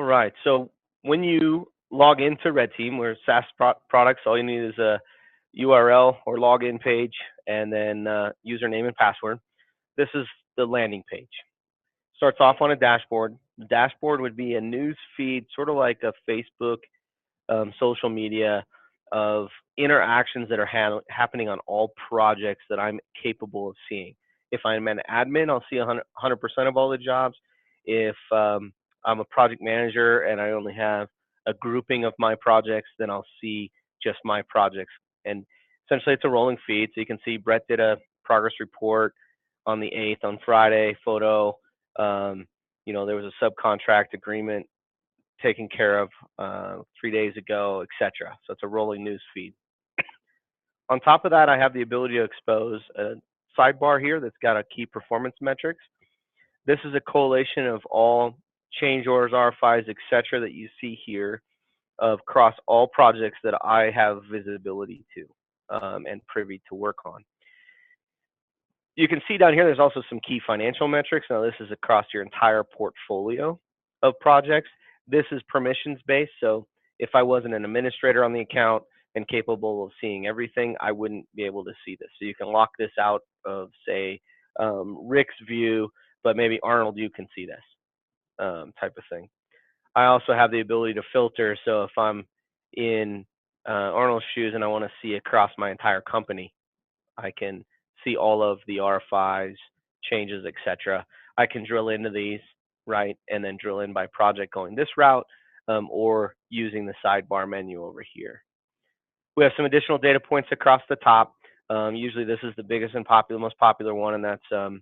All right. So when you log into Red Team, we're SaaS products. All you need is a URL or login page, and then username and password. This is the landing page. Starts off on a dashboard. The dashboard would be a news feed, sort of like a Facebook, social media, of interactions that are happening on all projects that I'm capable of seeing. If I'm an admin, I'll see 100% of all the jobs. If I'm a project manager and I only have a grouping of my projects, then I'll see just my projects. And essentially, it's a rolling feed. So you can see Brett did a progress report on the 8th on Friday, photo. There was a subcontract agreement taken care of 3 days ago, etc. So it's a rolling news feed. On top of that, I have the ability to expose a sidebar here that's got a key performance metrics. This is a collation of all change orders, RFIs, etc. that you see here across all projects that I have visibility to and privy to work on. You can see down here there's also some key financial metrics. Now this is across your entire portfolio of projects. This is permissions based, so if I wasn't an administrator on the account and capable of seeing everything, I wouldn't be able to see this. So you can lock this out of, say, Rick's view, but maybe Arnold, you can see this type of thing. I also have the ability to filter, so if I'm in Arnold's shoes and I want to see across my entire company, I can see all of the RFIs, changes, etc. I can drill into these, right, and then drill in by project going this route, or using the sidebar menu over here. We have some additional data points across the top. Usually this is the biggest and most popular one, and that's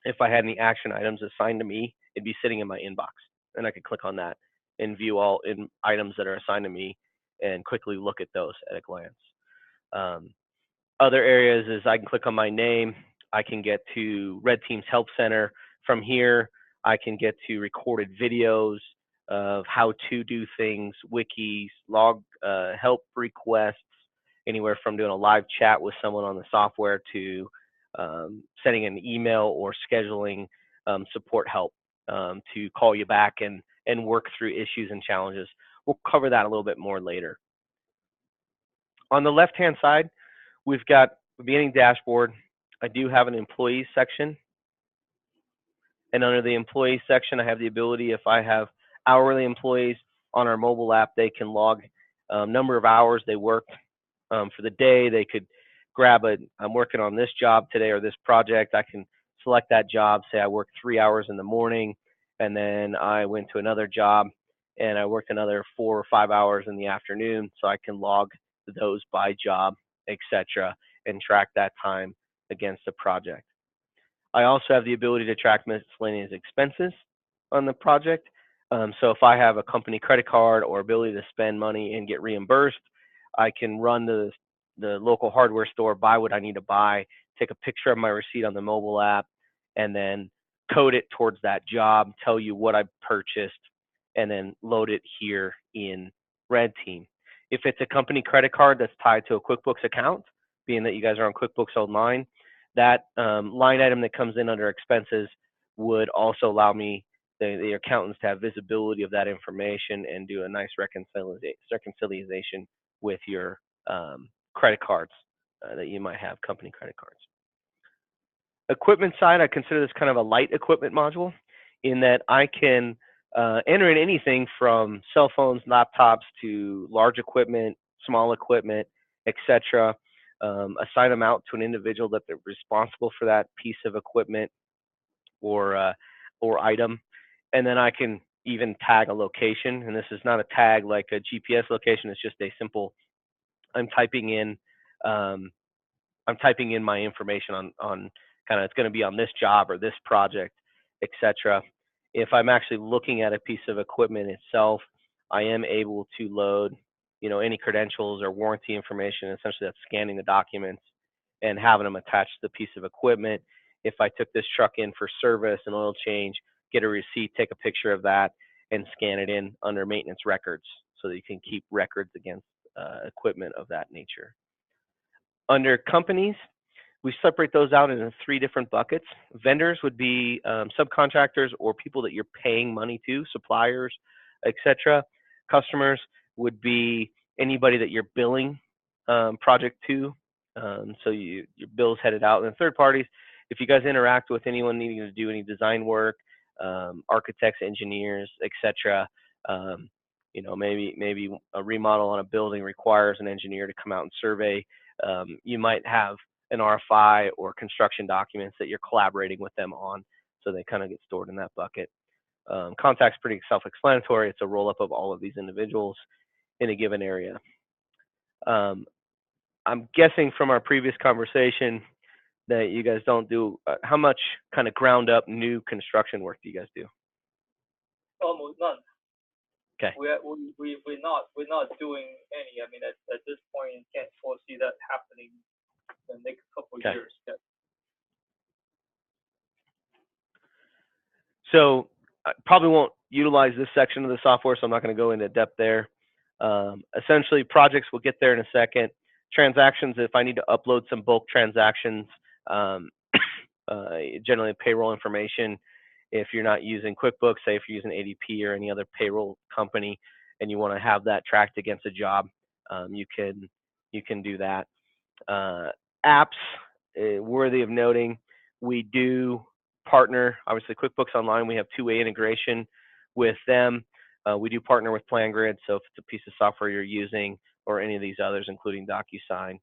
if I had any action items assigned to me, it'd be sitting in my inbox, and I could click on that and view all items that are assigned to me and quickly look at those at a glance. Other areas is I can click on my name. I can get to Red Team's Help Center. From here, I can get to recorded videos of how to do things, wikis, log help requests, anywhere from doing a live chat with someone on the software to sending an email or scheduling support help to call you back and work through issues and challenges. We'll cover that a little bit more later. On the left-hand side, we've got the beginning dashboard. I do have an employees section. And under the employees section, I have the ability, if I have hourly employees on our mobile app, they can log number of hours they worked for the day. They could grab I'm working on this job today or this project. I can select that job, say I worked 3 hours in the morning, and then I went to another job and I worked another 4 or 5 hours in the afternoon, so I can log those by job, etc., and track that time against the project. I also have the ability to track miscellaneous expenses on the project. So if I have a company credit card or ability to spend money and get reimbursed, I can run the local hardware store, buy what I need to buy, take a picture of my receipt on the mobile app, and then code it towards that job, tell you what I purchased, and then load it here in Red Team. If it's a company credit card that's tied to a QuickBooks account, being that you guys are on QuickBooks Online, that line item that comes in under expenses would also allow me, the accountants, to have visibility of that information and do a nice reconciliation with your credit cards that you might have, company credit cards. Equipment side, I consider this kind of a light equipment module in that I can enter in anything from cell phones, laptops, to large equipment, small equipment, etc. Assign them out to an individual that they're responsible for that piece of equipment or item, and then I can even tag a location. And this is not a tag like a GPS location; it's just a simple. I'm typing in my information on kind of, it's going to be on this job or this project, etc. If I'm actually looking at a piece of equipment itself, I am able to load, any credentials or warranty information. Essentially, that's scanning the documents and having them attached to the piece of equipment. If I took this truck in for service and oil change, get a receipt, take a picture of that, and scan it in under maintenance records so that you can keep records against equipment of that nature. Under companies, we separate those out into 3 different buckets. Vendors would be subcontractors or people that you're paying money to, suppliers, etc. Customers would be anybody that you're billing project to. So your bill's headed out. And then third parties, if you guys interact with anyone needing to do any design work, architects, engineers, etc. Maybe a remodel on a building requires an engineer to come out and survey. You might have an RFI or construction documents that you're collaborating with them on, so they kind of get stored in that bucket. Contact's pretty self-explanatory. It's a roll-up of all of these individuals in a given area. I'm guessing from our previous conversation that you guys don't do how much kind of ground up new construction work do you guys do? Almost none. Okay. We're not doing any. I mean, at this point, can't foresee that happening in the next couple of years. Yeah. So I probably won't utilize this section of the software, so I'm not going to go into depth there. Essentially, projects will get there in a second. Transactions, if I need to upload some bulk transactions, generally payroll information. If you're not using QuickBooks, say if you're using ADP or any other payroll company, and you want to have that tracked against a job, you can do that. Apps, worthy of noting, we do partner. Obviously, QuickBooks Online, we have two-way integration with them. We do partner with PlanGrid, so if it's a piece of software you're using or any of these others, including DocuSign,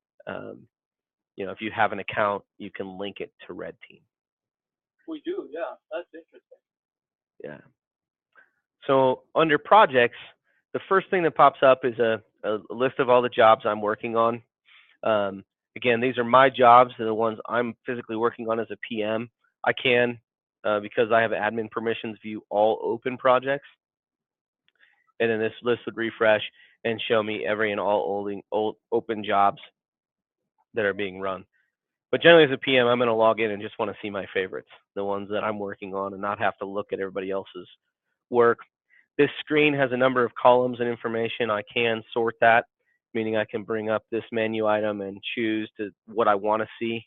if you have an account, you can link it to Redteam. We do, yeah. That's interesting. Yeah. So under projects, the first thing that pops up is a list of all the jobs I'm working on. Again, these are my jobs. They're the ones I'm physically working on as a PM. I can, because I have admin permissions, view all open projects. And then this list would refresh and show me every and all open jobs that are being run. But generally as a PM, I'm going to log in and just want to see my favorites, the ones that I'm working on, and not have to look at everybody else's work. This screen has a number of columns and information. I can sort that, meaning I can bring up this menu item and choose to what I want to see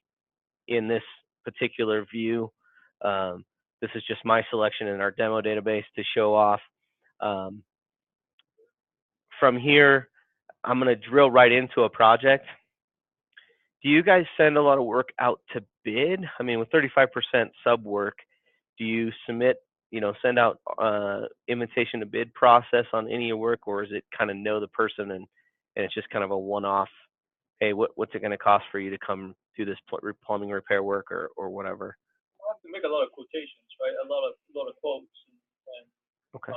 in this particular view. This is just my selection in our demo database to show off. From here, I'm going to drill right into a project. Do you guys send a lot of work out to bid? I mean, with 35% sub work, do you send out invitation to bid process on any of your work, or is it kind of know the person and it's just kind of a one-off, hey, what's it going to cost for you to come do this plumbing repair work or whatever? We'll have to make a lot of quotations, right? A lot of quotes, and okay.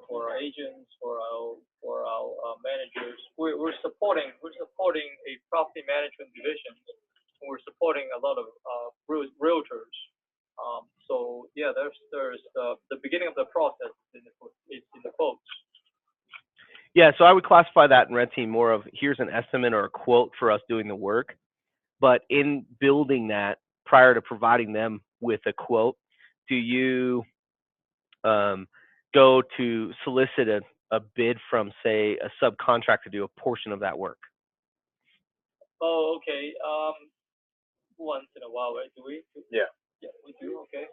For our agents, for our managers, we're supporting a property management division. We're supporting a lot of realtors. So yeah, there's the beginning of the process is in the quotes. Yeah, so I would classify that in Redteam more of here's an estimate or a quote for us doing the work. But in building that, prior to providing them with a quote, do you go to solicit a bid from, say, a subcontractor to do a portion of that work? Oh, okay. Once in a while, right? Do we? Yeah. Yeah, we do. Okay.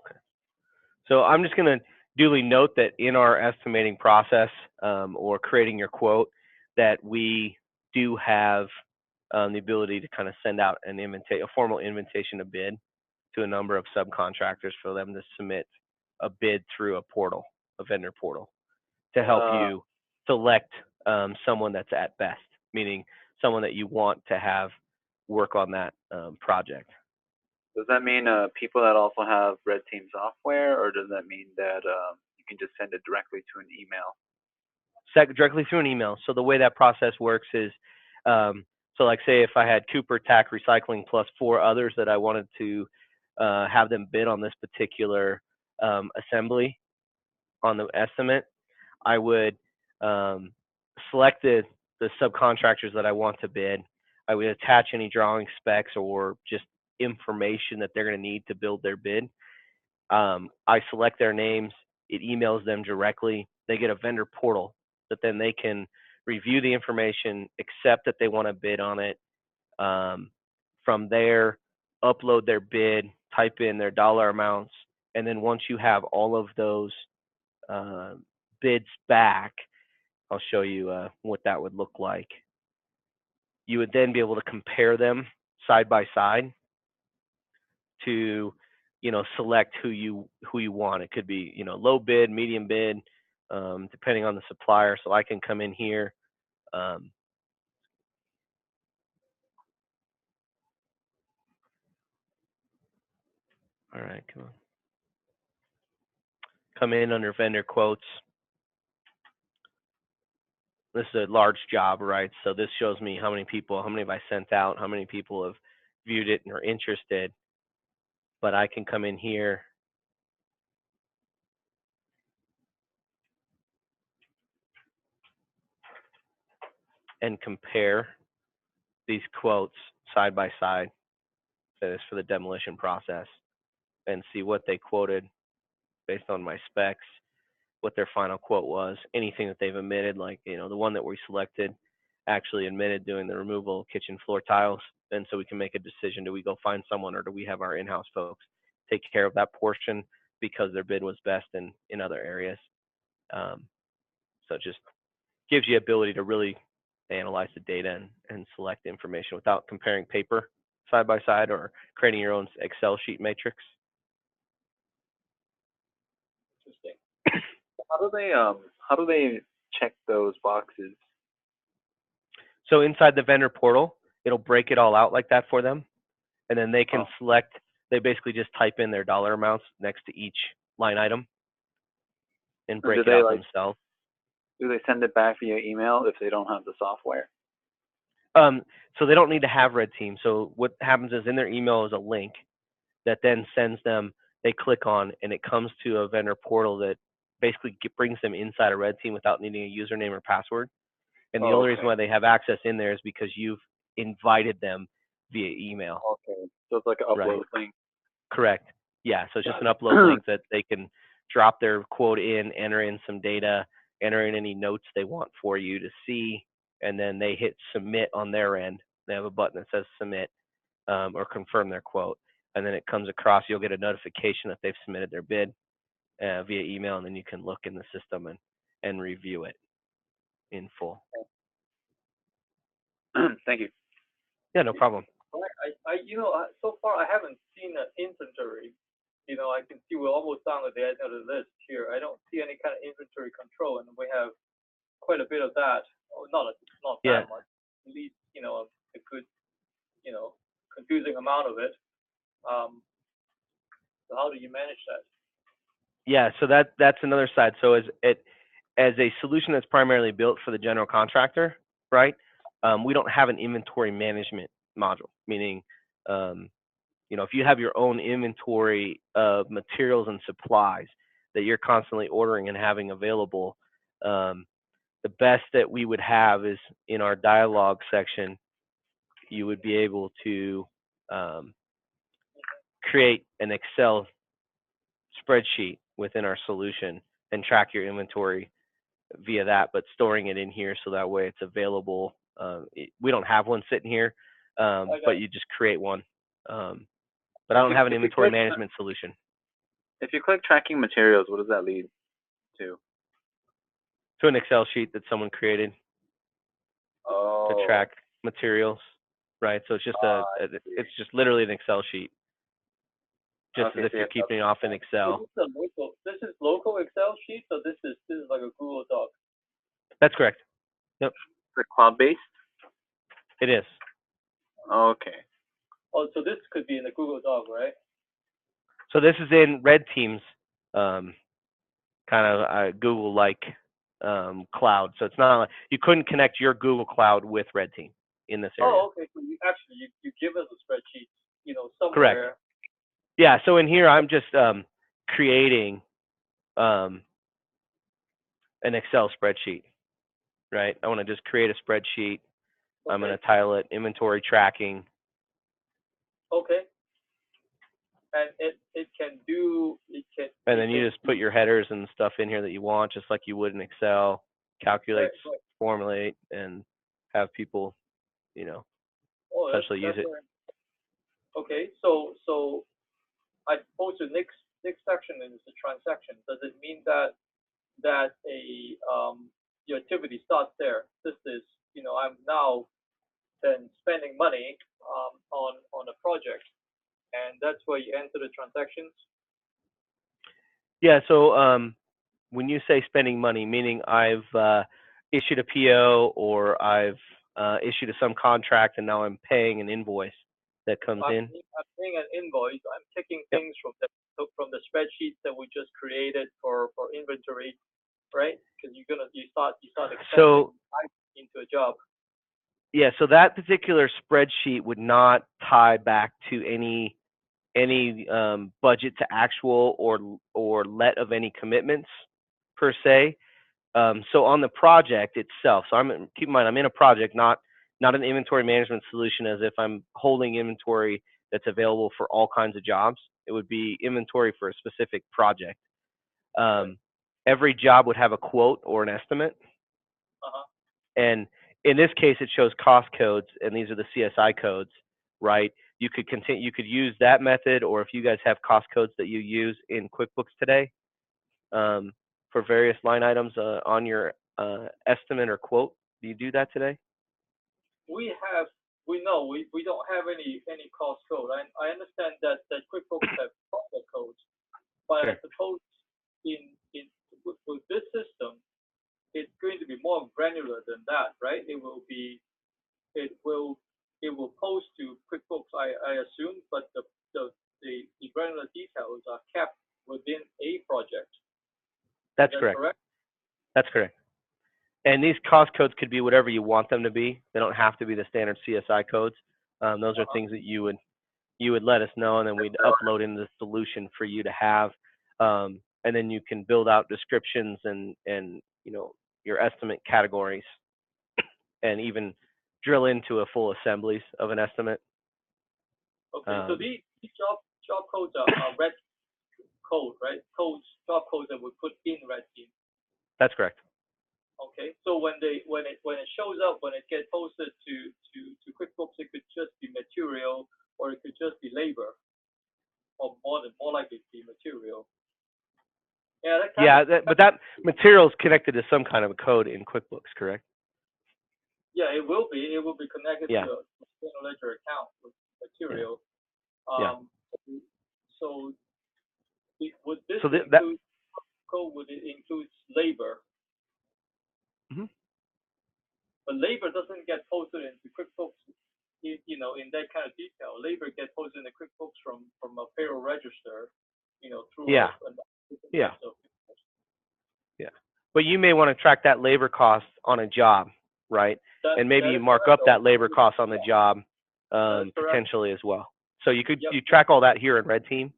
So I'm just going to duly note that in our estimating process or creating your quote, that we do have the ability to kind of send out a formal invitation to bid to a number of subcontractors for them to submit a bid through a vendor portal, to help you select someone that's at best, meaning someone that you want to have work on that project. Does that mean people that also have Redteam software, or does that mean that you can just send it directly to an email? Directly through an email. So the way that process works is, so like say if I had Cooper Tack Recycling plus 4 others that I wanted to have them bid on this particular assembly on the estimate, I would select the subcontractors that I want to bid. I would attach any drawing specs or just information that they're going to need to build their bid. I select their names. It emails them directly. They get a vendor portal that then they can review the information, accept that they want to bid on it. From there, upload their bid, type in their dollar amounts, and then once you have all of those bids back, I'll show you what that would look like. You would then be able to compare them side by side to, select who you want. It could be, low bid, medium bid, depending on the supplier. So I can come in here. Um, all right, come on. Come in under vendor quotes. This is a large job, right? So this shows me how many have I sent out, how many people have viewed it and are interested. But I can come in here and compare these quotes side by side. That is for the demolition process, and see what they quoted based on my specs, what their final quote was, anything that they've omitted, like the one that we selected actually admitted doing the removal of kitchen floor tiles, and so we can make a decision: do we go find someone, or do we have our in-house folks take care of that portion because their bid was best in other areas? So it just gives you ability to really analyze the data and select information without comparing paper side by side or creating your own Excel sheet matrix. Interesting. How do they check those boxes? So inside the vendor portal, it'll break it all out like that for them, and then they can select. They basically just type in their dollar amounts next to each line item and break it out themselves. Do they send it back via email if they don't have the software? So they don't need to have Redteam. So what happens is in their email is a link that then sends them. They click on, and it comes to a vendor portal that basically brings them inside a Redteam without needing a username or password. And the only reason why they have access in there is because you've invited them via email. Okay, so it's like an upload link. Correct. Yeah, so it's just an upload link that they can drop their quote in, enter in some data, enter in any notes they want for you to see, and then they hit submit on their end. They have a button that says submit or confirm their quote, and then it comes across. You'll get a notification that they've submitted their bid via email, and then you can look in the system and review it in full. Thank you. Yeah, no problem. So far I haven't seen an inventory. I can see we're almost down at the end of the list here. I don't see any kind of inventory control, and we have quite a bit of that. Not that much. At least a good confusing amount of it. So how do you manage that? Yeah, so that's another side. So as a solution that's primarily built for the general contractor, right? We don't have an inventory management module, meaning, if you have your own inventory of materials and supplies that you're constantly ordering and having available, the best that we would have is in our dialogue section. You would be able to create an Excel spreadsheet within our solution and track your inventory via that, but storing it in here so that way it's available. We don't have one sitting here, but you just create one. But I don't have an inventory management solution. If you click tracking materials, what does that lead to? To an Excel sheet that someone created to track materials, right? So it's just it's just literally an Excel sheet, just as if you're keeping it off in Excel. This is local Excel sheet, so this is like a Google Doc. That's correct. Yep. Is it cloud-based? It is. Okay. Oh, so this could be in the Google Doc, right? So this is in Redteam's kind of Google-like cloud. So it's not like you couldn't connect your Google Cloud with Redteam in this area. Oh, okay. So you give us a spreadsheet, somewhere. Correct. Yeah. So in here, I'm just creating an Excel spreadsheet, right? I want to just create a spreadsheet. Okay. I'm going to title it inventory tracking. Okay. And it can. And then you just put your headers and stuff in here that you want, just like you would in Excel. Calculate, right. Formulate, and have people, essentially use it. Okay. So I suppose the next section is the transaction. Does it mean that that your activity starts there. This is, I'm now then spending money on a project, and that's where you enter the transactions. Yeah. So when you say spending money, meaning I've issued a PO or I've issued some contract and now I'm paying an invoice that comes in. I'm paying an invoice. I'm taking Yep. things from the spreadsheets that we just created for inventory, right? Because you start So expensing into a job. yeah, so that particular spreadsheet would not tie back to any budget to actual or let of any commitments per se. So on the project itself, so keep in mind I'm in a project, not an inventory management solution as if I'm holding inventory that's available for all kinds of jobs. It would be inventory for a specific project. Every job would have a quote or an estimate, Uh-huh. and in this case, it shows cost codes, and these are the CSI codes, right? You could continue. You could use that method, or if you guys have cost codes that you use in QuickBooks today for various line items on your estimate or quote, do you do that today? We don't have any cost code. I understand that QuickBooks have profit codes, but I Sure. suppose in with this system, it's going to be more granular than that, right? It will it will post to QuickBooks, I assume, but the granular details are kept within a project. That's Is that correct. correct? That's correct. And these cost codes could be whatever you want them to be. They don't have to be the standard CSI codes. Those are Uh-huh. things that you would let us know, and then we'd upload into the solution for you to have. And then you can build out descriptions and your estimate categories, and even drill into a full assemblies of an estimate. Okay. So these job codes are red code, right? Job codes that we put in Redteam. That's correct. Okay. So when it shows up, when it gets posted to QuickBooks, it could just be material, or it could just be labor, or more likely to be material. Yeah, But that material is connected to some kind of a code in QuickBooks, correct? yeah, it will be. It will be connected Yeah. to a general ledger account with material. Yeah. So would this So that. include code? Would it include labor? Mhm. But labor doesn't get posted into QuickBooks, in that kind of detail. Labor gets posted into QuickBooks from a payroll register, through Yeah. different Yeah. types of. Yeah. But you may want to track that labor cost on a job, right? And maybe That you is mark correct. up that labor cost on the job That is correct. potentially as well. So you Yep. track all that here in Redteam,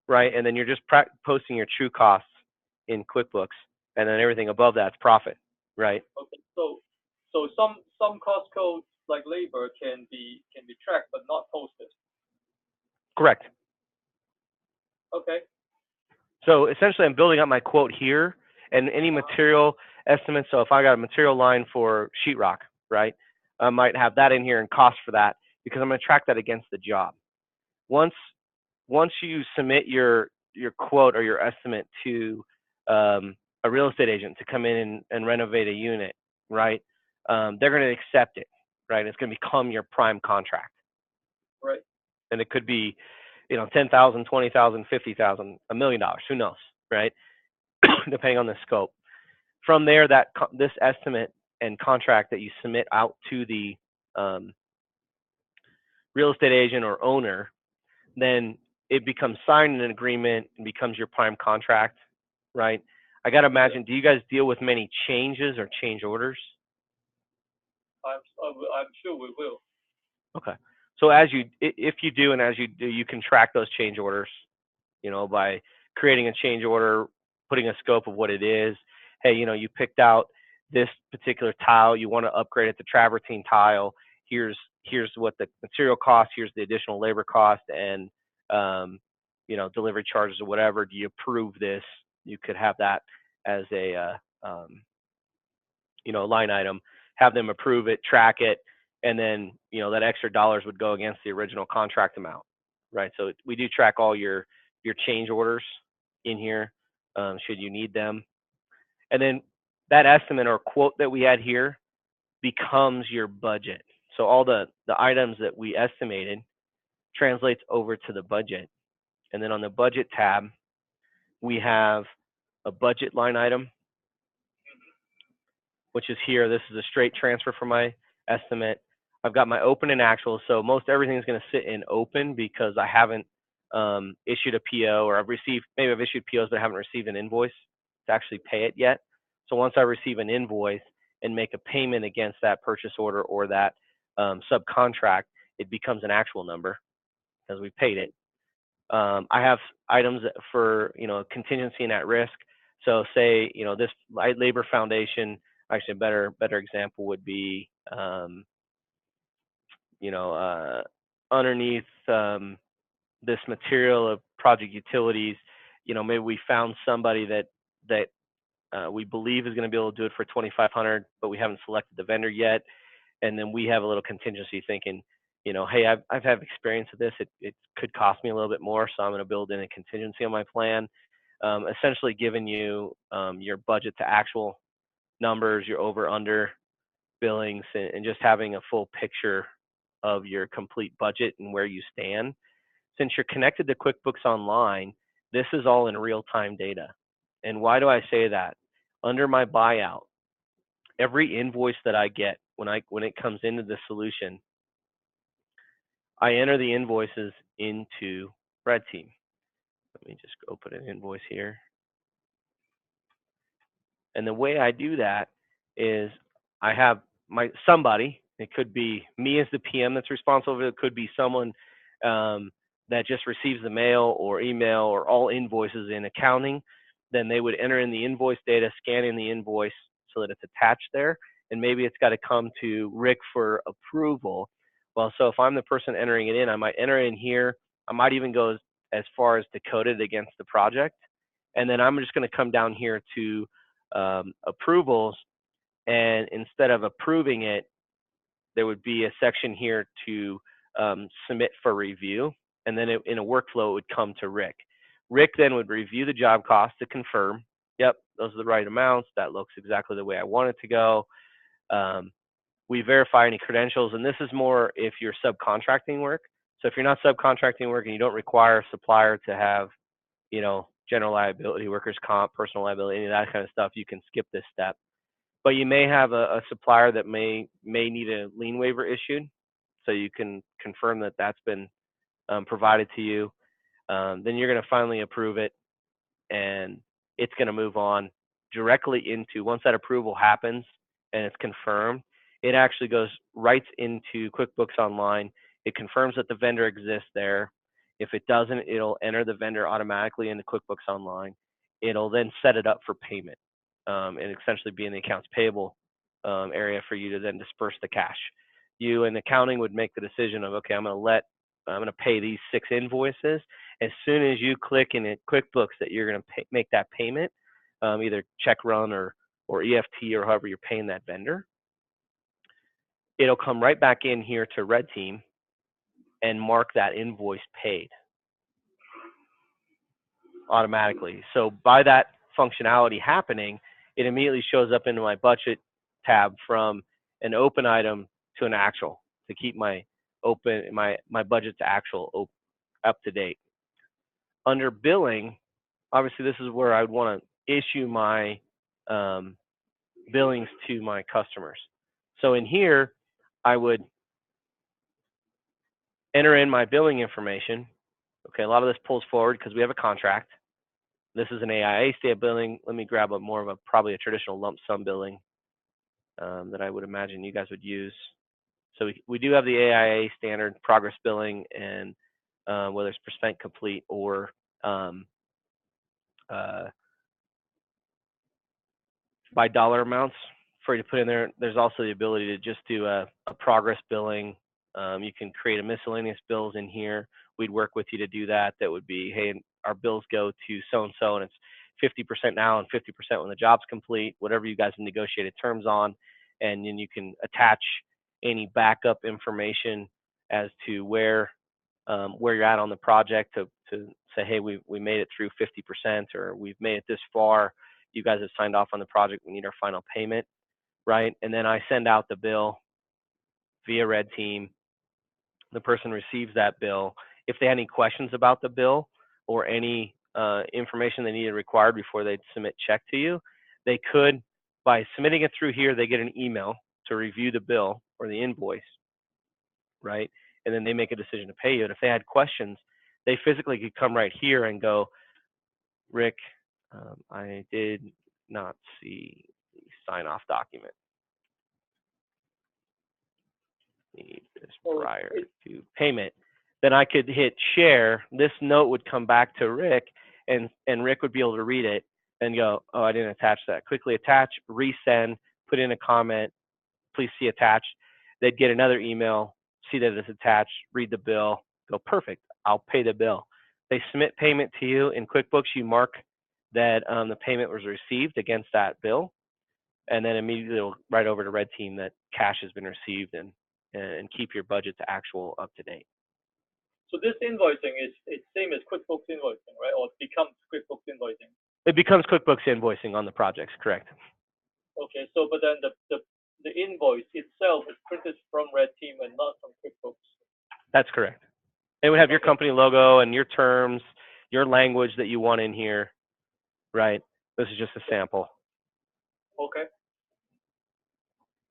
right? And then you're just posting your true costs in QuickBooks, and then everything above that's profit, right? Okay. So some cost codes like labor can be tracked but not posted. Correct. Okay. So essentially, I'm building up my quote here, and any material estimates. So if I got a material line for sheetrock, right, I might have that in here and cost for that because I'm going to track that against the job. Once you submit your quote or your estimate to a real estate agent to come in and renovate a unit, right, they're going to accept it, right? It's going to become your prime contract. Right. And it could be, $10,000, $20,000, $50,000, $1 million. Who knows, right? Depending on the scope. From there, this estimate and contract that you submit out to the real estate agent or owner, then it becomes signed in an agreement and becomes your prime contract, right? I got to imagine, do you guys deal with many changes or change orders? I'm sure we will. Okay. So if you do, and as you do, you can track those change orders, by creating a change order, putting a scope of what it is. Hey, you picked out this particular tile, you want to upgrade it to travertine tile. Here's what the material cost, here's the additional labor cost, and delivery charges or whatever. Do you approve this? You could have that as a line item, have them approve it, track it, and then that extra dollars would go against the original contract amount, right? So we do track all your change orders in here, should you need them. And then that estimate or quote that we had here becomes your budget. So all the items that we estimated translates over to the budget. And then on the budget tab, we have a budget line item, which is here. This is a straight transfer from my estimate. I've got my open and actual. So most everything is going to sit in open because I haven't issued a PO, or maybe I've issued POs, but I haven't received an invoice to actually pay it yet. So once I receive an invoice and make a payment against that purchase order or that subcontract, it becomes an actual number because we paid it. I have items for, contingency and at risk. So say, this labor foundation, actually a better example would be, underneath this material of project utilities, maybe we found somebody that we believe is going to be able to do it for 2,500, but we haven't selected the vendor yet. And then we have a little contingency thinking, hey, I've had experience with this. It could cost me a little bit more, so I'm going to build in a contingency on my plan. Essentially giving you your budget to actual numbers, your over under billings, and just having a full picture of your complete budget and where you stand. Since you're connected to QuickBooks Online, this is all in real-time data. And why do I say that? Under my buyout, every invoice that I get when it comes into the solution, I enter the invoices into Redteam. Let me just open an invoice here. And the way I do that is I have somebody, it could be me as the PM that's responsible, it could be someone that just receives the mail or email or all invoices in accounting. Then they would enter in the invoice data, scan in the invoice so that it's attached there. And maybe it's got to come to Rick for approval. Well, so if I'm the person entering it in, I might enter it in here. I might even go as far as to code it against the project. And then I'm just going to come down here to approvals, and instead of approving it, there would be a section here to submit for review, and then in a workflow it would come to Rick. Rick then would review the job cost to confirm, yep, those are the right amounts, that looks exactly the way I want it to go. We verify any credentials, and this is more if you're subcontracting work. So if you're not subcontracting work and you don't require a supplier to have, general liability, workers' comp, personal liability, any of that kind of stuff, you can skip this step. But you may have a supplier that may need a lien waiver issued, so you can confirm that that's been provided to you. Then you're going to finally approve it, and it's going to move on directly into, once that approval happens and it's confirmed, it actually goes right into QuickBooks Online. It confirms that the vendor exists there. If it doesn't, it'll enter the vendor automatically into QuickBooks Online. It'll then set it up for payment and essentially be in the accounts payable area for you to then disperse the cash. You in accounting would make the decision of, okay, I'm going to pay these 6 invoices. As soon as you click in QuickBooks that you're going to make that payment, either check run or EFT or however you're paying that vendor, it'll come right back in here to Redteam and mark that invoice paid automatically. So by that functionality happening, it immediately shows up into my budget tab from an open item to an actual, to keep my budget to actual up to date. Under billing, obviously this is where I would want to issue my billings to my customers. So in here, I would enter in my billing information. Okay, a lot of this pulls forward because we have a contract. This is an AIA state billing. Let me grab probably a traditional lump sum billing that I would imagine you guys would use. So we do have the AIA standard progress billing, and whether it's percent complete or by dollar amounts for you to put in there. There's also the ability to just do a progress billing. You can create a miscellaneous bills in here. We'd work with you to do that. That would be, hey, our bills go to so-and-so, and it's 50% now and 50% when the job's complete, whatever you guys have negotiated terms on. And then you can attach any backup information as to where you're at on the project to say, hey, we made it through 50%, or we've made it this far. you guys have signed off on the project. We need our final payment, right? And then I send out the bill via Red Team. The person receives that bill. If they had any questions about the bill or any information they needed required before they'd submit check to you, they could, by submitting it through here, they get an email to review the bill or the invoice, right? And then they make a decision to pay you. And if they had questions, they physically could come right here and go, Rick, I did not see the sign-off document. Need this prior to payment. Then I could hit share. This note would come back to Rick, and Rick would be able to read it and go, oh, I didn't attach that. Quickly attach, resend, put in a comment, please see attached. They'd get another email, see that it's attached, read the bill, go, perfect, I'll pay the bill. They submit payment to you in QuickBooks. You mark that the payment was received against that bill, and then immediately it'll write over to Red Team that cash has been received, and keep your budget to actual up to date. So this invoicing is it's same as QuickBooks invoicing, right? Or it becomes QuickBooks invoicing. It becomes QuickBooks invoicing on the projects, correct? Okay, so but then the invoice itself is printed from Red Team and not from QuickBooks. That's correct. It would have your company logo and your terms, your language that you want in here, right? This is just a sample. Okay.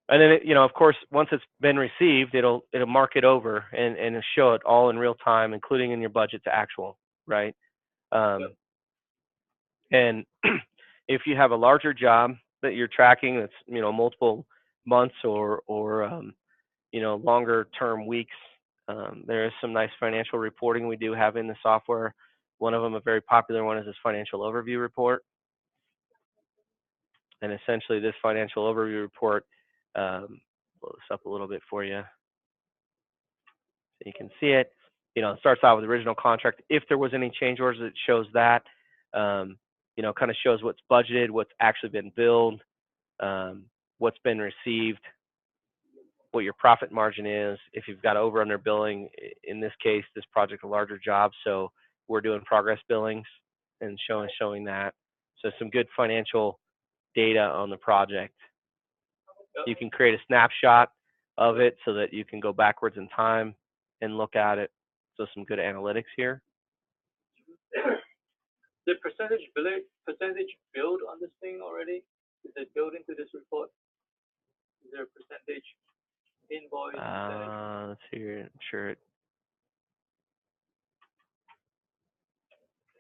And then, of course, once it's been received, it'll mark it over and show it all in real time, including in your budget to actual, right? And if you have a larger job that you're tracking, that's multiple months or longer term weeks, there is some nice financial reporting we do have in the software. One of them, a very popular one, is this financial overview report. And essentially, this financial overview report, blow this up a little bit for you so you can see it. It starts out with the original contract. If there was any change orders, it shows that. Kind of shows what's budgeted, what's actually been billed, what's been received, what your profit margin is. If you've got over under billing, in this case, this project a larger job, so we're doing progress billings and showing that. So some good financial data on the project. You can create a snapshot of it so that you can go backwards in time and look at it. So some good analytics here. The percentage billed on this thing already? Is it built into this report? Is there a percentage invoice? Let's see here. I'm sure it.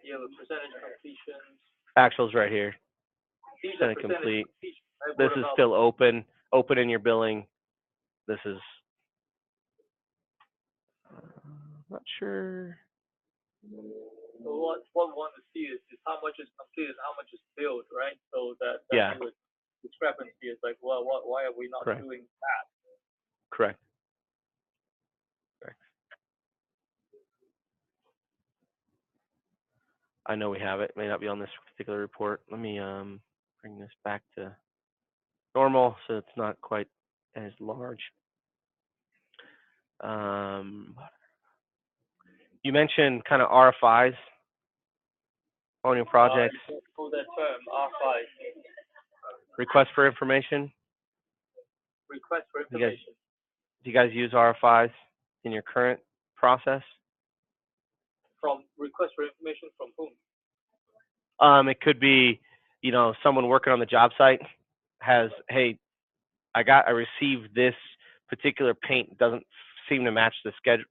You have a percentage completions. Actuals right here. Percentage complete. This is still open in your billing. This is not sure. So what we want to see is how much is completed, how much is billed, right? So that discrepancy is like, well, why are we not doing that? Correct. I know we have it. It may not be on this particular report. Let me bring this back to normal so it's not quite as large. You mentioned kind of RFIs on your projects. For that term, RFI. Request for information. Request for information. Do you guys use RFIs in your current process? From request for information from whom? It could be, someone working on the job site has, hey, I received this particular paint, doesn't seem to match the schedule,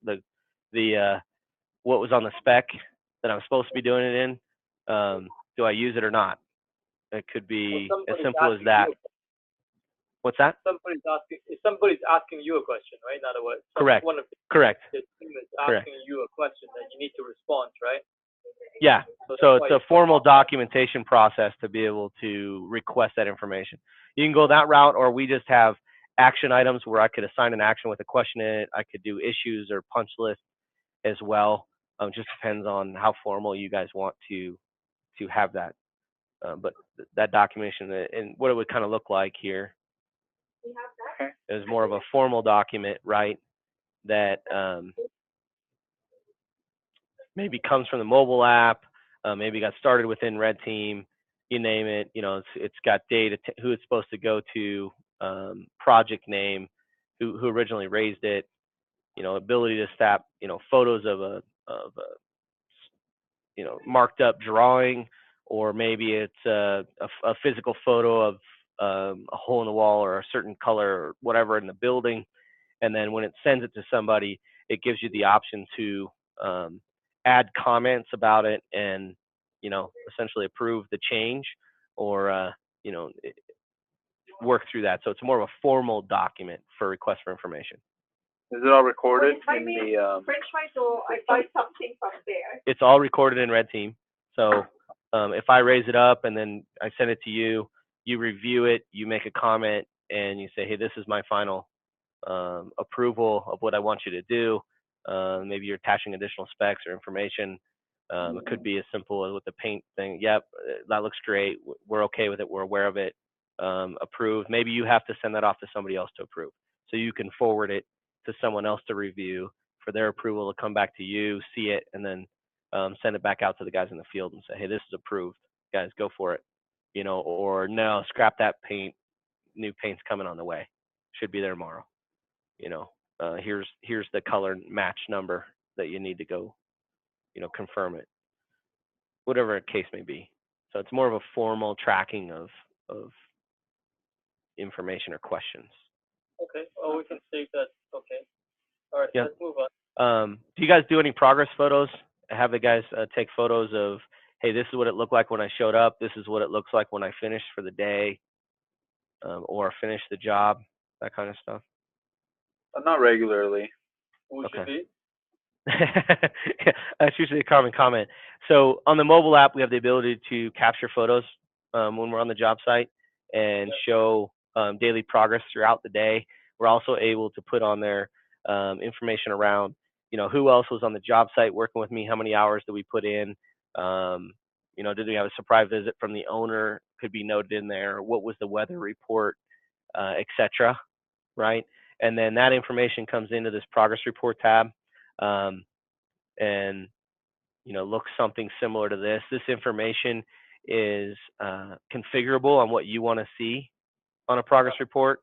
the what was on the spec that I'm supposed to be doing it in. Do I use it or not? It could be as simple as that. What's that? Somebody's asking you a question, right? In other words, correct. The team is asking you a question that you need to respond, right? Yeah. So it's a formal documentation process to be able to request that information. You can go that route, or we just have action items where I could assign an action with a question in it. I could do issues or punch lists as well. Just depends on how formal you guys want to have that. But that documentation and what it would kind of look like here is more of a formal document, right? That maybe comes from the mobile app, maybe got started within Red Team, you name it, it's got date, who it's supposed to go to, project name, who originally raised it, ability to snap, photos of a marked up drawing, or maybe it's a physical photo of a hole in the wall or a certain color or whatever in the building. And then when it sends it to somebody, it gives you the option to add comments about it and essentially approve the change, or work through that. So it's more of a formal document for request for information. Is it all recorded in the? French fries, or I buy something from there. It's all recorded in Redteam. So if I raise it up and then I send it to you, you review it, you make a comment, and you say, hey, this is my final approval of what I want you to do. Maybe you're attaching additional specs or information. It could be as simple as with the paint thing. Yep, that looks great. We're okay with it. We're aware of it. Approved. Maybe you have to send that off to somebody else to approve. So you can forward it to someone else to review for their approval to come back to you, see it, and then send it back out to the guys in the field and say, hey, this is approved. Guys, go for it. Or no, scrap that paint. New paint's coming on the way. Should be there tomorrow. Here's the color match number that you need to go, confirm it. Whatever the case may be. So it's more of a formal tracking of information or questions. Okay. Oh, we can save that. Okay. All right. Yeah. Let's move on. Do you guys do any progress photos? Have the guys take photos of, hey, this is what it looked like when I showed up. This is what it looks like when I finished for the day, or finished the job, that kind of stuff? Not regularly. Who should be? That's usually a common comment. So on the mobile app, we have the ability to capture photos when we're on the job site and show daily progress throughout the day. We're also able to put on there information around, who else was on the job site working with me, how many hours did we put in, did we have a surprise visit from the owner, could be noted in there, what was the weather report, etc. Right? And then that information comes into this progress report tab, and looks something similar to this. This information is configurable on what you want to see on a progress report.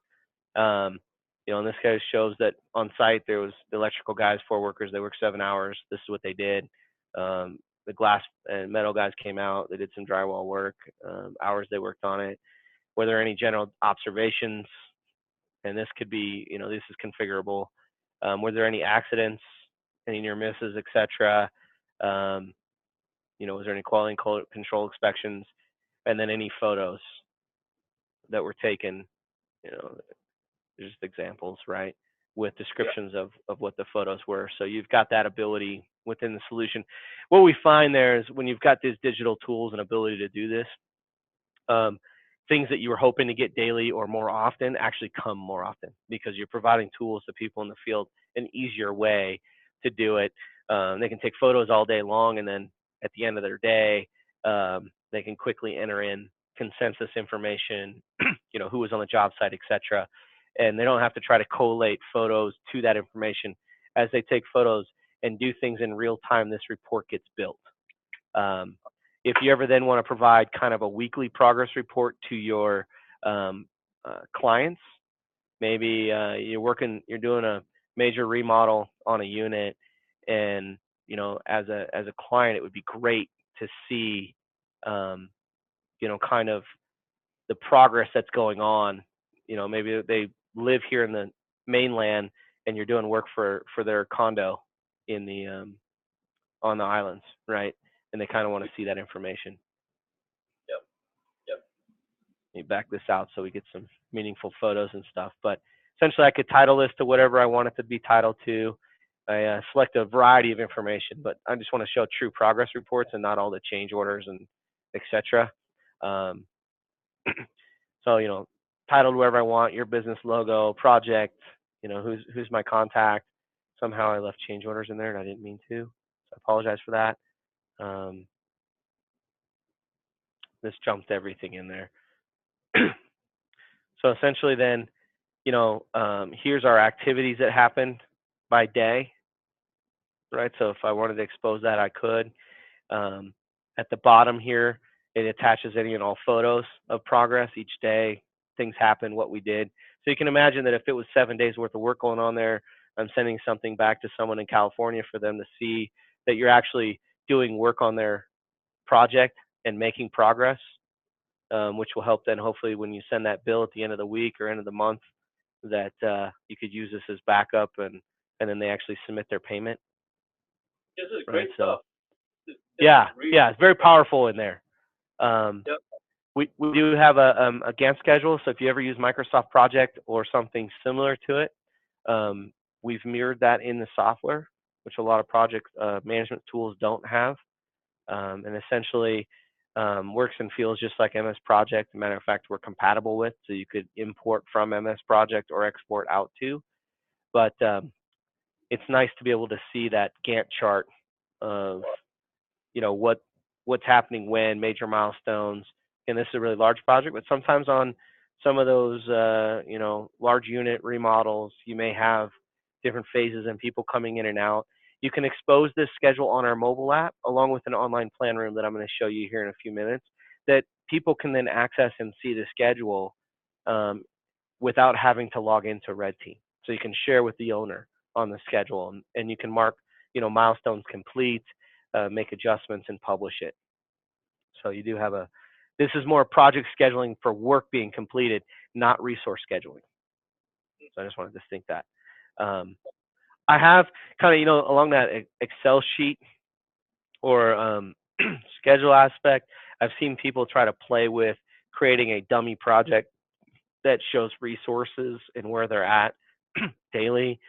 In this case shows that on site there was the electrical guys, 4 workers, they worked 7 hours. This is what they did. The glass and metal guys came out, they did some drywall work, hours they worked on it. Were there any general observations? And this could be, this is configurable. Were there any accidents, any near misses, etc.? Was there any quality control inspections? And then any photos that were taken, just examples, right? With descriptions of what the photos were. So you've got that ability within the solution. What we find there is when you've got these digital tools and ability to do this, things that you were hoping to get daily or more often actually come more often, because you're providing tools to people in the field, an easier way to do it. They can take photos all day long, and then at the end of their day, they can quickly enter in consensus information, who was on the job site, etc. And they don't have to try to collate photos to that information. As they take photos and do things in real time, this report gets built. If you ever then want to provide kind of a weekly progress report to your clients, maybe you're doing a major remodel on a unit, and as a client, it would be great to see kind of the progress that's going on. Maybe they live here in the mainland, and you're doing work for their condo in the on the islands, right? And they kind of want to see that information. Yep. Let me back this out so we get some meaningful photos and stuff. But essentially, I could title this to whatever I want it to be titled to. I select a variety of information, but I just want to show true progress reports and not all the change orders and etc. So titled wherever I want, your business logo, project, who's my contact. Somehow I left change orders in there and I didn't mean to, so I apologize for that. This jumped everything in there. So essentially then, here's our activities that happened by day, right? So if I wanted to expose that, I could. At the bottom here, It attaches any and all photos of progress each day, things happen, what we did. So you can imagine that if it was 7 days worth of work going on there, I'm sending something back to someone in California for them to see that you're actually doing work on their project and making progress, which will help then hopefully when you send that bill at the end of the week or end of the month that you could use this as backup and then they actually submit their payment. This is Right. great So stuff. yeah, Really yeah, it's very powerful in there. Um, Yep. we do have a Gantt schedule, so if you ever use Microsoft Project or something similar to it, we've mirrored that in the software, which a lot of project management tools don't have. And essentially works and feels just like MS Project. Matter of fact, we're compatible with, so you could import from MS Project or export out to. But it's nice to be able to see that Gantt chart of what's happening when major milestones. And this is a really large project, but sometimes on some of those large unit remodels, you may have different phases and people coming in and out. You can expose this schedule on our mobile app along with an online plan room that I'm going to show you here in a few minutes that people can then access and see the schedule without having to log into Redteam. So you can share with the owner on the schedule and you can mark milestones complete, make adjustments and publish it. So you do have this is more project scheduling for work being completed, not resource scheduling. So I just want to distinct that. I have kind of, along that Excel sheet or schedule aspect, I've seen people try to play with creating a dummy project that shows resources and where they're at daily.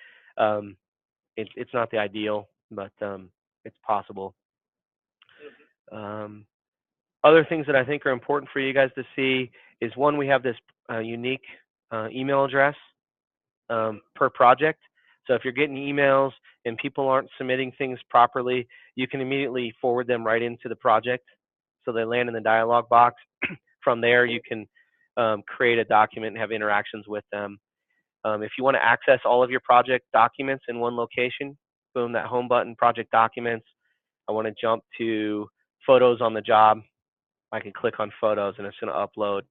It's not the ideal, but it's possible. Other things that I think are important for you guys to see is one, we have this unique email address per project. So if you're getting emails and people aren't submitting things properly, you can immediately forward them right into the project. So they land in the dialog box. From there, you can create a document and have interactions with them. If you want to access all of your project documents in one location, boom, that home button, project documents. I want to jump to photos on the job. I can click on photos and it's going to upload,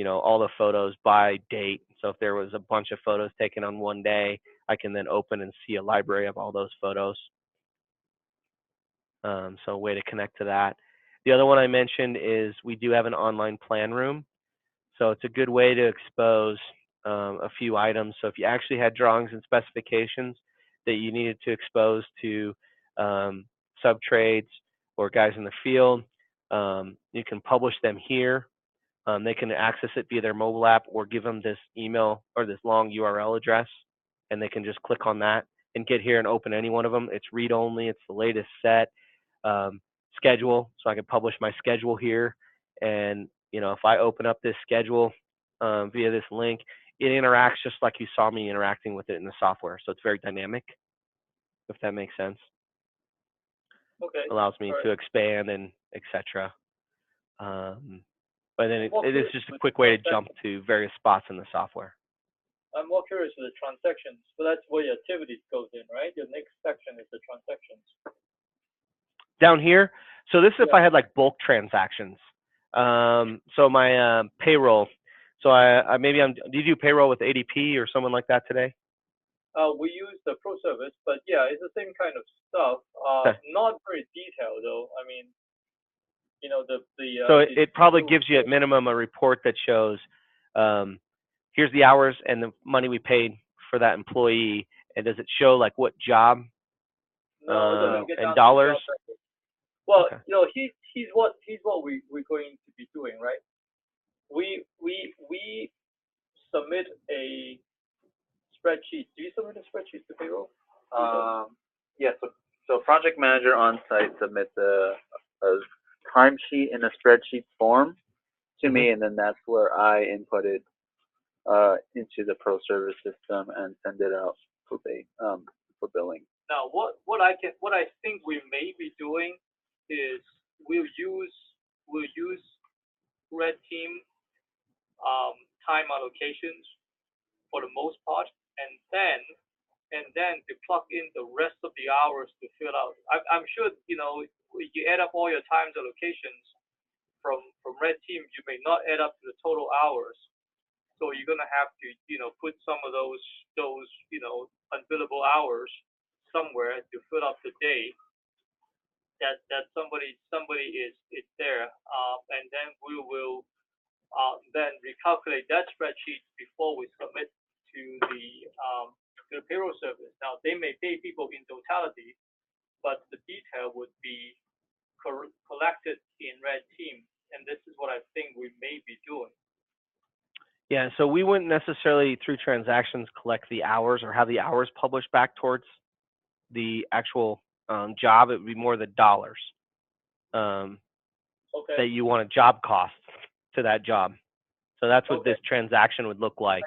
all the photos by date. So if there was a bunch of photos taken on one day, I can then open and see a library of all those photos. So a way to connect to that. The other one I mentioned is we do have an online plan room. So it's a good way to expose a few items. So if you actually had drawings and specifications that you needed to expose to sub-trades or guys in the field, you can publish them here. They can access it via their mobile app or give them this email or this long URL address, and they can just click on that and get here and open any one of them. It's read-only. It's the latest set. Schedule, so I can publish my schedule here. And if I open up this schedule via this link, it interacts just like you saw me interacting with it in the software. So it's very dynamic, if that makes sense. Okay. Allows me to expand and etc. But then it is just a quick way to jump to various spots in the software. I'm more curious with the transactions, but that's where your activities goes in, right? Your next section is the transactions. Down here, so this is if I had like bulk transactions. So my payroll. So I maybe do you do payroll with ADP or someone like that today? We use the Pro Service, but yeah, it's the same kind of stuff. Not very detailed though. I mean, So it probably gives you at minimum a report that shows here's the hours and the money we paid for that employee, and does it show like what job and dollars? Well, okay. He's what we're going to be doing, right? We submit a spreadsheet. Do you submit a spreadsheet to payroll? Yeah. So project manager on site submits a timesheet in a spreadsheet form to me, and then that's where I input it into the Pro Service system and send it out for billing. Now, what I think we may be doing is we'll use Redteam time allocations for the most part, and then to plug in the rest of the hours to fill out. I'm sure you add up all your times allocations, from Red Team, you may not add up to the total hours. So you're gonna have to, put some of those unbillable hours somewhere to fill up the day that somebody is there, and then we will then recalculate that spreadsheet before we submit to the payroll service. Now they may pay people in totality, but the detail would be collected in Red Team, and this is what I think we may be doing. Yeah, so we wouldn't necessarily through transactions collect the hours or have the hours published back towards the actual job. It would be more the dollars Okay. that you want a job cost to that job. So that's what Okay. this transaction would look like.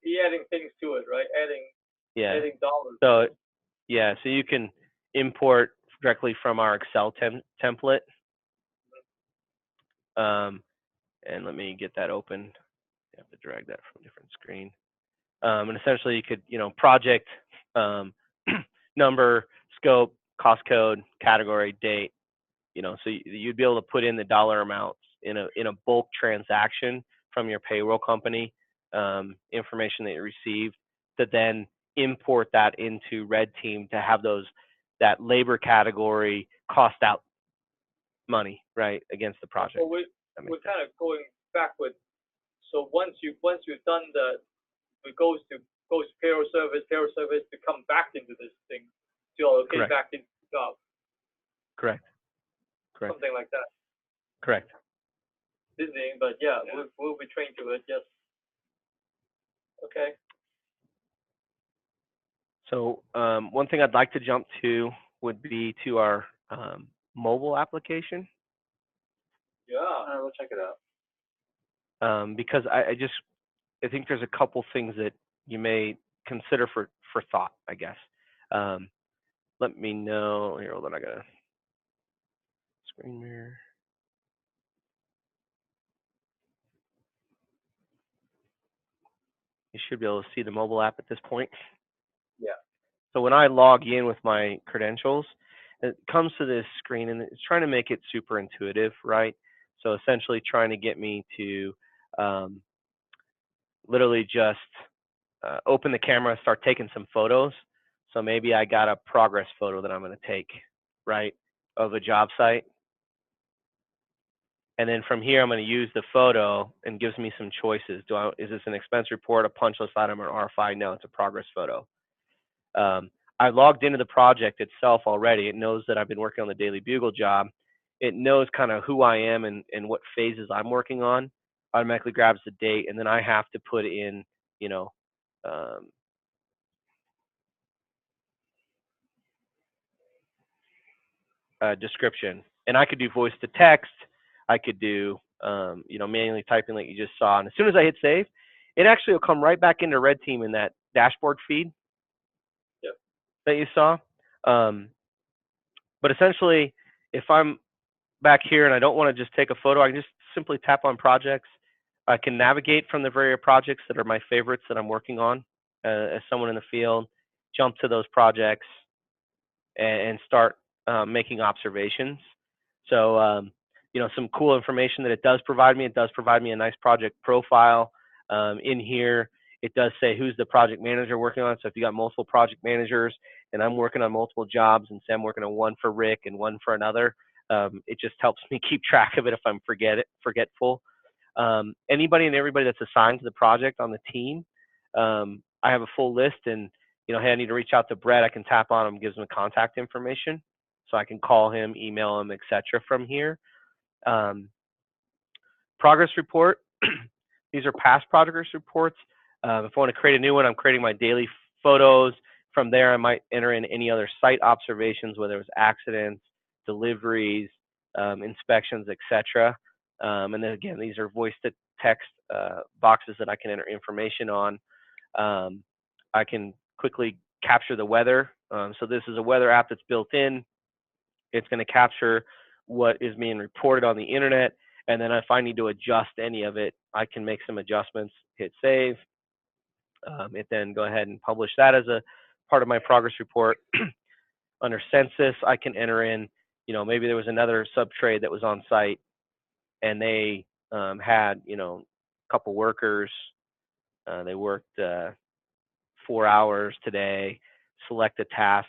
He adding things to it, right? Yeah. Adding dollars. So yeah, so you can import directly from our Excel template. And let me get that open. You have to drag that from a different screen. And essentially you could, project number, scope, cost code, category, date, so you'd be able to put in the dollar amounts in a bulk transaction from your payroll company, information that you received, to then import that into Red Team to have that labor category cost out money, right, against the project. So we're kind of going backward. So once you've done it goes to payroll service to come back into this thing to allocate back into the job. Correct. Something like that. Correct. Disney, but yeah. We'll be trained to it. Yes. Okay. So one thing I'd like to jump to would be to our mobile application. Yeah. We'll check it out. Because I think there's a couple things that you may consider for thought, I guess. Let me know here. Hold on, I got a screen mirror. You should be able to see the mobile app at this point. Yeah. So when I log in with my credentials, it comes to this screen and it's trying to make it super intuitive, right? So essentially trying to get me to literally just open the camera, start taking some photos. So maybe I got a progress photo that I'm going to take, right, of a job site. And then from here, I'm going to use the photo and gives me some choices. Is this an expense report, a punch list item, or an RFI? No, it's a progress photo. I logged into the project itself already. It knows that I've been working on the Daily Bugle job. It knows kind of who I am and what phases I'm working on. Automatically grabs the date, and then I have to put in, description. And I could do voice to text. I could do, manually typing like you just saw. And as soon as I hit save, it actually will come right back into Red Team in that dashboard feed that you saw. But essentially, if I'm back here and I don't want to just take a photo, I can just simply tap on projects. I can navigate from the various projects that are my favorites that I'm working on as someone in the field, jump to those projects and start making observations. So, some cool information that it does provide me. It does provide me a nice project profile. In here, it does say who's the project manager working on. So if you got multiple project managers and I'm working on multiple jobs and say I'm working on one for Rick and one for another, it just helps me keep track of it if I'm forgetful. Anybody and everybody that's assigned to the project on the team, I have a full list, and hey, I need to reach out to Brett. I can tap on him, gives him contact information, so I can call him, email him, etc. from here. Progress report. These are past progress reports. If I want to create a new one, I'm creating my daily photos. From there, I might enter in any other site observations, whether it was accidents, deliveries, inspections, etc. And then again, these are voice to text boxes that I can enter information on. I can quickly capture the weather. So this is a weather app that's built in. It's going to capture what is being reported on the internet. And then if I need to adjust any of it, I can make some adjustments, hit save. It then go ahead and publish that as a part of my progress report. Under census, I can enter in, maybe there was another sub trade that was on site and they had, a couple workers. They worked 4 hours today, select a task,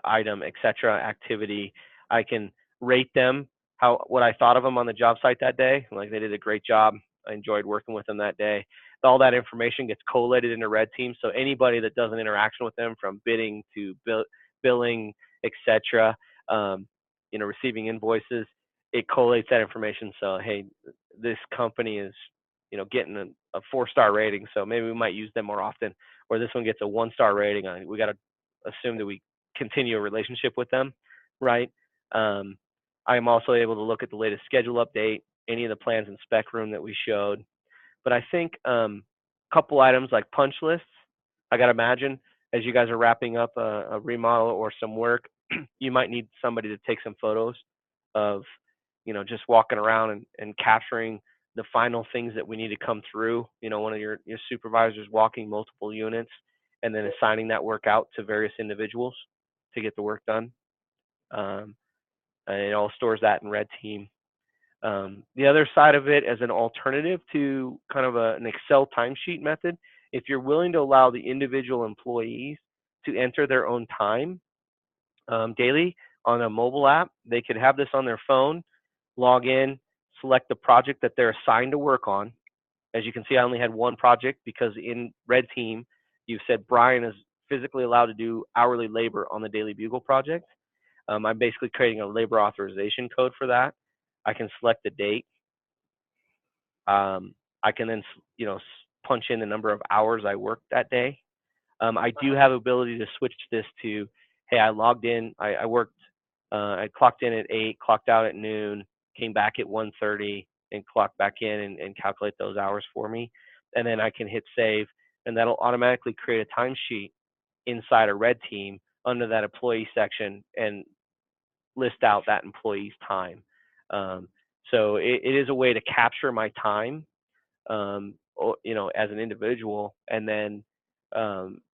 item, etc., activity. I can rate them what I thought of them on the job site that day. Like they did a great job. I enjoyed working with them that day. All that information gets collated into Redteam. So anybody that does an interaction with them, from bidding to billing, etc., receiving invoices, it collates that information. So hey, this company is, getting a 4-star rating, so maybe we might use them more often. Or this one gets a 1-star rating. We got to assume that we continue a relationship with them, right? I am also able to look at the latest schedule update, any of the plans and spec room that we showed. But I think a couple items like punch lists, I got to imagine as you guys are wrapping up a remodel or some work, you might need somebody to take some photos of, just walking around and capturing the final things that we need to come through. One of your supervisors walking multiple units and then assigning that work out to various individuals to get the work done. And it all stores that in Redteam. The other side of it, as an alternative to kind of an Excel timesheet method, if you're willing to allow the individual employees to enter their own time daily on a mobile app, they could have this on their phone, log in, select the project that they're assigned to work on. As you can see, I only had one project because in Redteam, you've said Brian is physically allowed to do hourly labor on the Daily Bugle project. I'm basically creating a labor authorization code for that. I can select the date. I can then, punch in the number of hours I worked that day. I do have ability to switch this to, hey, I logged in, I worked, I clocked in at 8, clocked out at noon, came back at 1:30, and clocked back in and calculate those hours for me. And then I can hit save, and that'll automatically create a timesheet inside a Redteam under that employee section and list out that employee's time. So it is a way to capture my time, as an individual, and then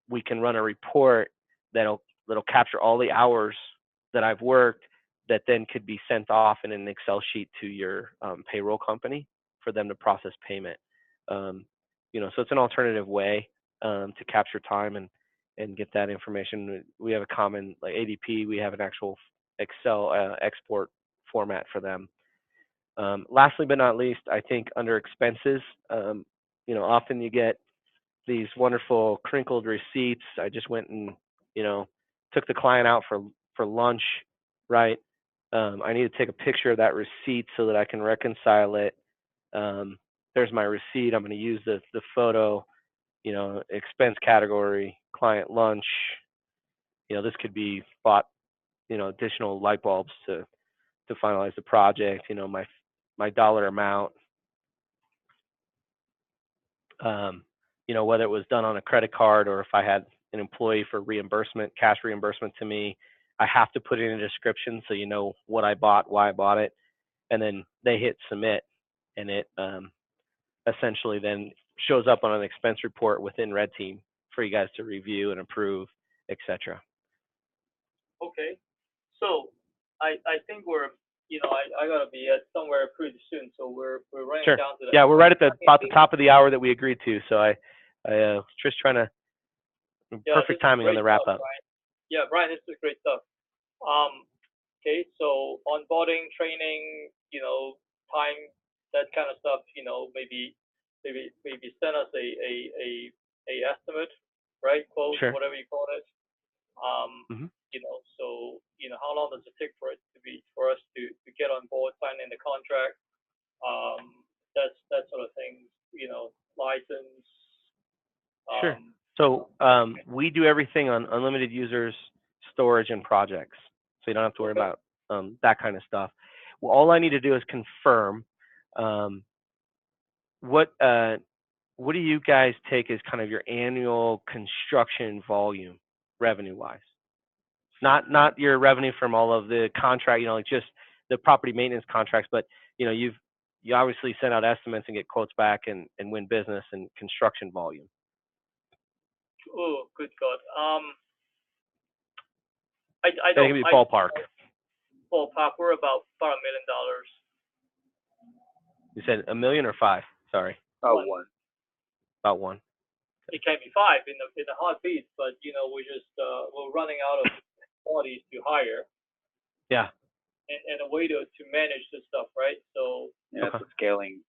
we can run a report that'll capture all the hours that I've worked that then could be sent off in an Excel sheet to your payroll company for them to process payment. So it's an alternative way to capture time and get that information. We have a common, like ADP, we have an actual Excel export format for them. Lastly but not least, I think under expenses, often you get these wonderful crinkled receipts. I just went and, took the client out for lunch, right? I need to take a picture of that receipt so that I can reconcile it. There's my receipt. I'm going to use the photo, expense category, client lunch. This could be bought, additional light bulbs to finalize the project. My dollar amount. Whether it was done on a credit card or if I had an employee for reimbursement, cash reimbursement to me, I have to put in a description so you know what I bought, why I bought it, and then they hit submit, and it essentially then shows up on an expense report within Redteam for you guys to review and approve, etc. Okay, so I think we're, I gotta be at somewhere pretty soon, so we're running Sure. down to that. Yeah, we're right at about the top of the hour that we agreed to. So I just trying to perfect timing on the wrap up. Brian. Yeah, Brian, this is great stuff. Okay, so onboarding, training, time, that kind of stuff. Maybe send us a estimate, right? Quote, Sure. whatever you call it. So how long does it take for us to get on board, sign in the contract? That sort of thing. License. Sure. So we do everything on unlimited users, storage, and projects. So you don't have to worry about that kind of stuff. Well, all I need to do is confirm what do you guys take as kind of your annual construction volume, revenue-wise? Not your revenue from all of the contract, like just the property maintenance contracts, but you obviously send out estimates and get quotes back and win business and construction volume. Oh, good God. I don't. Give me a ballpark. ballpark, we're about $1 million. You said $1 million or 5? Sorry, About one. about 1. It can be 5 in a heartbeat, but we're running out of qualities to hire Yeah. and a way to manage this stuff, right? So Yeah, it's a scaling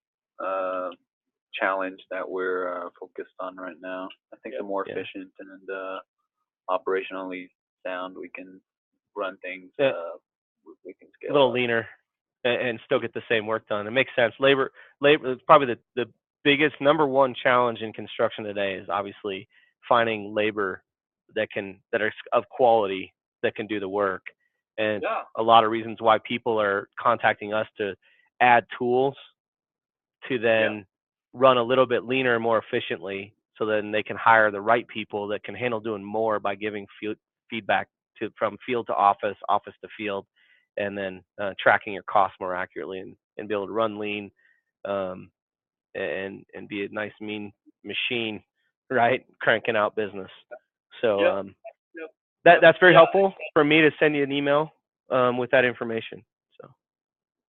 challenge that we're focused on right now. I think the more efficient and operationally sound we can run things, we can scale. A little leaner and still get the same work done. It makes sense. Labor is probably the biggest number one challenge in construction today is obviously finding labor that are of quality that can do the work. And a lot of reasons why people are contacting us to add tools to then run a little bit leaner and more efficiently, so then they can hire the right people that can handle doing more by giving feedback from field to office, office to field, and then tracking your costs more accurately and be able to run lean and be a nice mean machine, right? Cranking out business. So that's very helpful for me to send you an email with that information. So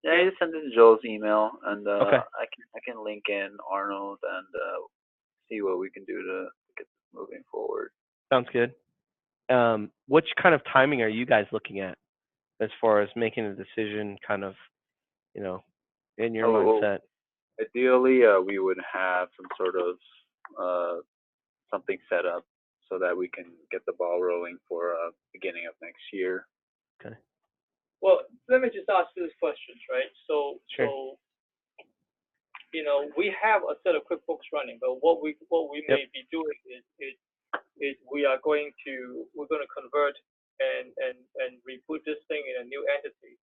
yeah, you just send it to Joel's email, and okay. I can link in Arnold and see what we can do to get this moving forward. Sounds good. Which kind of timing are you guys looking at as far as making a decision, kind of, in your mindset? Ideally, we would have some sort of something set up so that we can get the ball rolling for beginning of next year. Okay. Well, let me just ask you this questions, right? So, sure. We have a set of QuickBooks running, but what we may be doing is we're going to convert and reboot this thing in a new entity.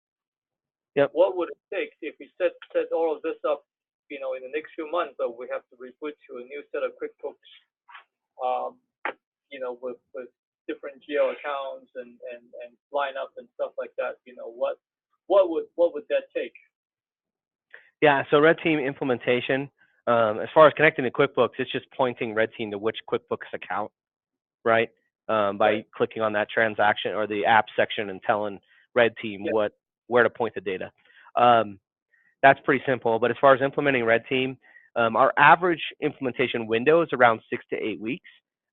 Yep. What would it take if we set all of this up, in the next few months, but we have to reboot to a new set of QuickBooks, with different GL accounts and lineup and stuff like that? What would that take? Yeah, so Redteam implementation, as far as connecting to QuickBooks, it's just pointing Redteam to which QuickBooks account, right? By clicking on that transaction or the app section and telling Redteam where to point the data. That's pretty simple. But as far as implementing Redteam, our average implementation window is around 6 to 8 weeks.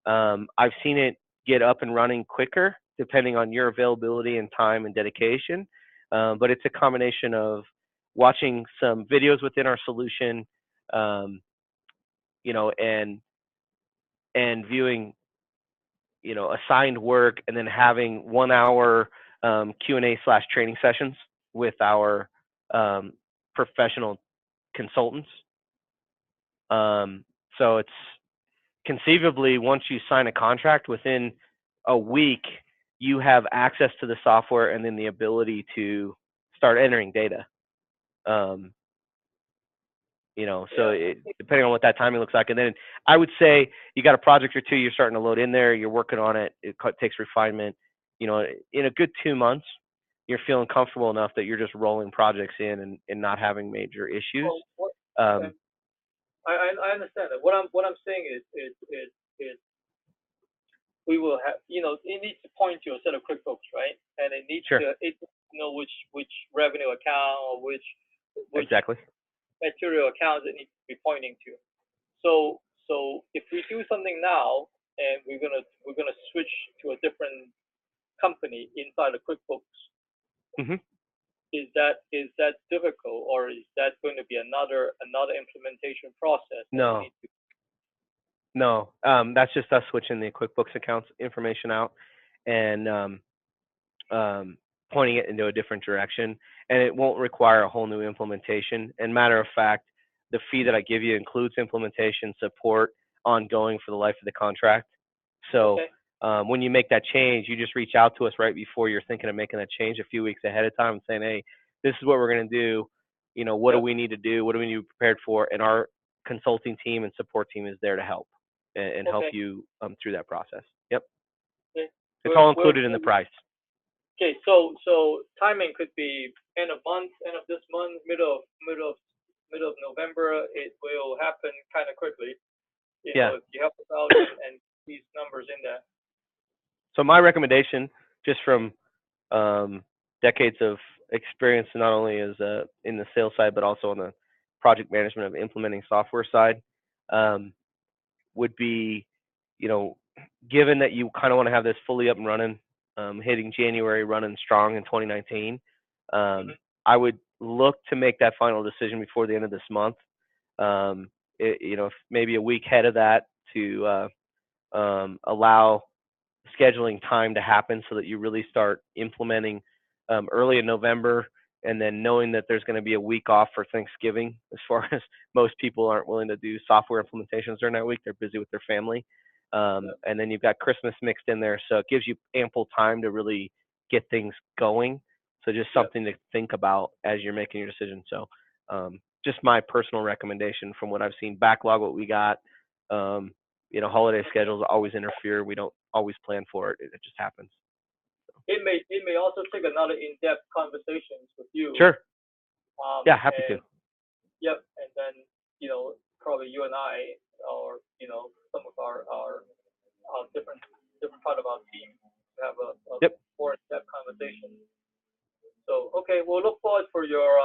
I've seen it get up and running quicker depending on your availability and time and dedication. But it's a combination of watching some videos within our solution, and viewing, assigned work, and then having 1 hour Q&A/training sessions with our professional consultants. So it's conceivably, once you sign a contract, within a week, you have access to the software and then the ability to start entering data. Depending on what that timing looks like. And then I would say you got a project or two you're starting to load in there, you're working on it, it takes refinement. In a good 2 months, you're feeling comfortable enough that you're just rolling projects in and not having major issues. I understand that. What I'm saying is we will have, it needs to point to a set of QuickBooks, right? And it needs to know which revenue account or which exactly material accounts it needs to be pointing to. So if we do something now and we're gonna switch to a different company inside of QuickBooks, is that difficult, or is that going to be another implementation process? No, that's just us switching the QuickBooks accounts information out and pointing it into a different direction, and it won't require a whole new implementation. And matter of fact, the fee that I give you includes implementation support ongoing for the life of the contract. So when you make that change, you just reach out to us right before you're thinking of making that change, a few weeks ahead of time, and saying, hey, this is what we're going to do. What do we need to do? What do we need to be prepared for? And our consulting team and support team is there to help and help you through that process. Yep. It's all included in the price. Okay, so timing could be end of this month, middle of November. It will happen kind of quickly. If you help us out and these numbers in there. So my recommendation, just from decades of experience not only as in the sales side but also on the project management of implementing software side, um, would be, you know, given that you kind of want to have this fully up and running, hitting January, running strong in 2019, Mm-hmm. I would look to make that final decision before the end of this month. You know, maybe a week ahead of that to allow scheduling time to happen so that you really start implementing early in November, and then knowing that there's going to be a week off for Thanksgiving, as far as most people aren't willing to do software implementations during that week. They're busy with their family. And then you've got Christmas mixed in there. So it gives you ample time to really get things going. So just Yeah. something to think about as you're making your decision. So just my personal recommendation from what I've seen, backlog what we got. Um, you know, holiday schedules always interfere. We don't always plan for it. It just happens. It may also take another in-depth conversations with you. Sure. Yeah, happy to. And yep, and then probably you and I, or some of our different part of our team, have a Yep. more in-depth conversation. So okay, we'll look forward for your